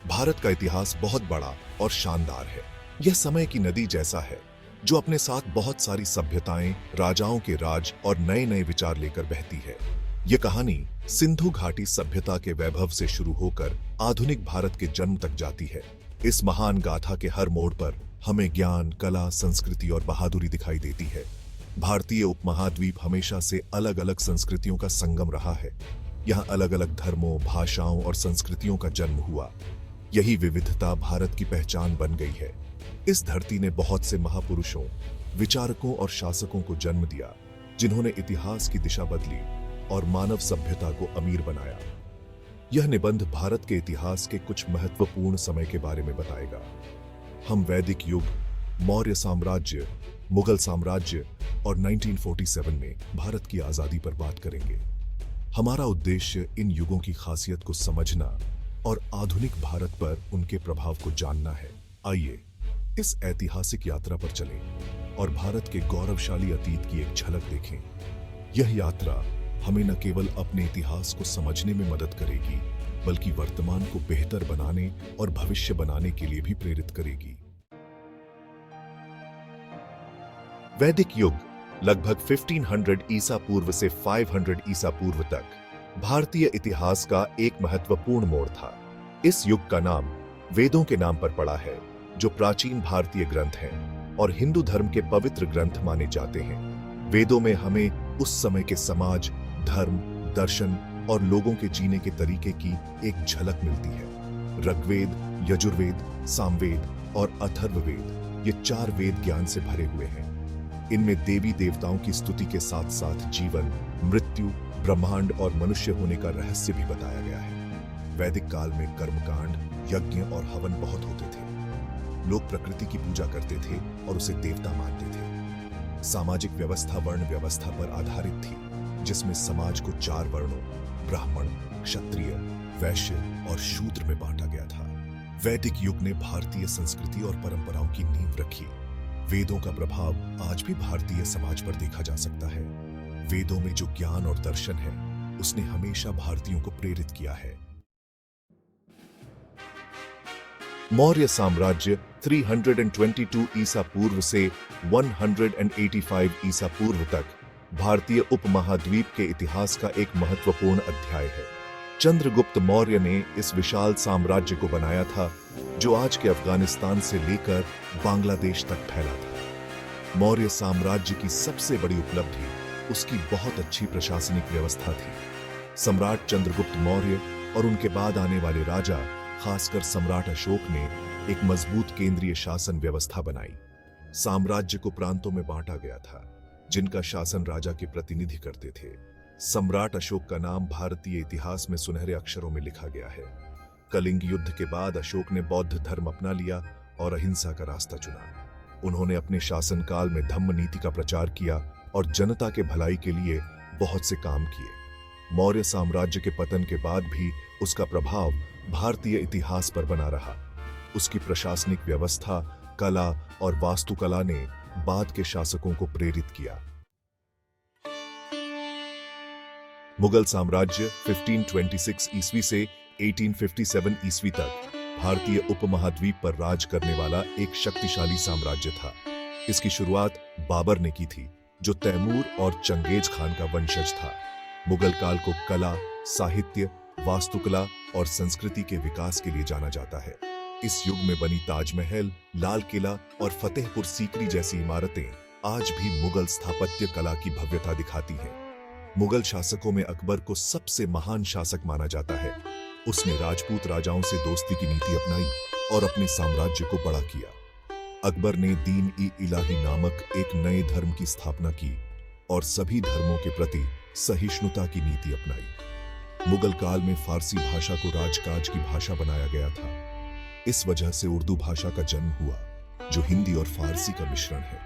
भारत का इतिहास बहुत बड़ा और शानदार है। यह समय की नदी जैसा है जो अपने साथ बहुत सारी सभ्यताएं, राजाओं के राज और नए नए विचार लेकर बहती है। यह कहानी सिंधु घाटी सभ्यता के वैभव से शुरू होकर आधुनिक भारत के जन्म तक जाती है। इस महान गाथा के हर मोड़ पर हमें ज्ञान, कला, संस्कृति और बहादुरी दिखाई देती है। भारतीय उपमहाद्वीप हमेशा से अलग अलग संस्कृतियों का संगम रहा है। यहाँ अलग अलग धर्मों, भाषाओं और संस्कृतियों का जन्म हुआ। यही विविधता भारत की पहचान बन गई है। इस धरती ने बहुत से महापुरुषों, विचारकों और शासकों को जन्म दिया, जिन्होंने इतिहास की दिशा बदली और मानव सभ्यता को अमीर बनाया। यह निबंध भारत के इतिहास के कुछ महत्वपूर्ण समय के बारे में बताएगा। हम वैदिक युग, मौर्य साम्राज्य, मुगल साम्राज्य और 1947 में भारत की आजादी पर बात करेंगे। हमारा उद्देश्य इन युगों की खासियत को समझना और आधुनिक भारत पर उनके प्रभाव को जानना है। आइए इस ऐतिहासिक यात्रा पर चलें और भारत के गौरवशाली अतीत की एक झलक देखें। यह यात्रा हमें न केवल अपने इतिहास को समझने में मदद करेगी, बल्कि वर्तमान को बेहतर बनाने और भविष्य बनाने के लिए भी प्रेरित करेगी। वैदिक युग लगभग 1500 ईसा पूर्व से 500 ईसा पूर्व तक भारतीय इतिहास का एक महत्वपूर्ण मोड़ था। इस युग का नाम वेदों के नाम पर पड़ा है, जो प्राचीन भारतीय ग्रंथ हैं और हिंदू धर्म के पवित्र ग्रंथ माने जाते हैं। वेदों में हमें उस समय के समाज, धर्म, दर्शन और लोगों के जीने के तरीके की एक झलक मिलती है। ऋग्वेद, यजुर्वेद, सामवेद और अथर्ववेद ये 4 वेद ज्ञान से भरे हुए हैं। इनमें देवी देवताओं की स्तुति के साथ साथ जीवन, मृत्यु, ब्रह्मांड और मनुष्य होने का रहस्य भी बताया गया है। वैदिक काल में कर्मकांड, यज्ञ और हवन बहुत होते थे। लोग प्रकृति की पूजा करते थे और उसे देवता मानते थे। सामाजिक व्यवस्था वर्ण व्यवस्था पर आधारित थी, जिसमें समाज को 4 वर्णों ब्राह्मण, क्षत्रिय, वैश्य और शूद्र में बांटा गया था। वैदिक युग ने भारतीय संस्कृति और परंपराओं की नींव रखी। वेदों का प्रभाव आज भी भारतीय समाज पर देखा जा सकता है। वेदों में जो ज्ञान और दर्शन है, उसने हमेशा भारतीयों को प्रेरित किया है। मौर्य साम्राज्य 322 ईसा पूर्व से 185 ईसा पूर्व तक भारतीय उपमहाद्वीप के इतिहास का एक महत्वपूर्ण अध्याय है। चंद्रगुप्त मौर्य ने इस विशाल साम्राज्य को बनाया था, जो आज के अफगानिस्तान से लेकर बांग्लादेश तक फैला था। मौर्य साम्राज्य की सबसे बड़ी उपलब्धि उसकी बहुत अच्छी प्रशासनिक व्यवस्था थी। सम्राट चंद्रगुप्त मौर्य और उनके बाद आने वाले राजा, खासकर सम्राट अशोक ने एक मजबूत केंद्रीय शासन व्यवस्था बनाई। साम्राज्य को प्रांतों में बांटा गया था, जिनका शासन राजा के प्रतिनिधि करते थे। सम्राट अशोक का नाम भारतीय इतिहास में सुनहरे अक्षरों में लिखा गया है। कलिंग युद्ध के बाद अशोक ने बौद्ध धर्म अपना लिया और अहिंसा का रास्ता चुना। उन्होंने अपने शासनकाल में धम्म नीति का प्रचार किया और जनता के भलाई के लिए बहुत से काम किए। मौर्य साम्राज्य के पतन के बाद भी उसका प्रभाव भारतीय इतिहास पर बना रहा। उसकी प्रशासनिक व्यवस्था, कला और वास्तुकला ने बाद के शासकों को प्रेरित किया। मुगल साम्राज्य 1526 ईस्वी से 1857 ईस्वी तक भारतीय उपमहाद्वीप पर राज करने वाला एक शक्तिशाली साम्राज्य था। इसकी शुरुआत बाबर ने की थी, जो तैमूर और चंगेज खान का वंशज था। मुगल काल को कला, साहित्य, वास्तुकला और संस्कृति के विकास के लिए जाना जाता है। इस युग में बनी ताजमहल, लाल किला और फतेहपुर सीकरी जैसी इमारतें आज भी मुगल स्थापत्य कला की भव्यता दिखाती हैं। मुगल शासकों में अकबर को सबसे महान शासक माना जाता है। उसने राजपूत राजाओं से दोस्ती की नीति अपनाई और अपने साम्राज्य को बड़ा किया। अकबर ने दीन-ई-इलाही नामक एक नए धर्म की स्थापना की और सभी धर्मों के प्रति सहिष्णुता की नीति अपनाई। मुगल काल में फारसी भाषा को राजकाज की भाषा बनाया गया था। इस वजह से उर्दू भाषा का जन्म हुआ, जो हिंदी और फारसी का मिश्रण है।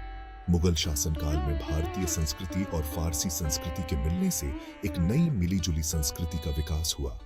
मुगल शासनकाल में भारतीय संस्कृति और फारसी संस्कृति के मिलने से एक नई मिलीजुली संस्कृति का विकास हुआ।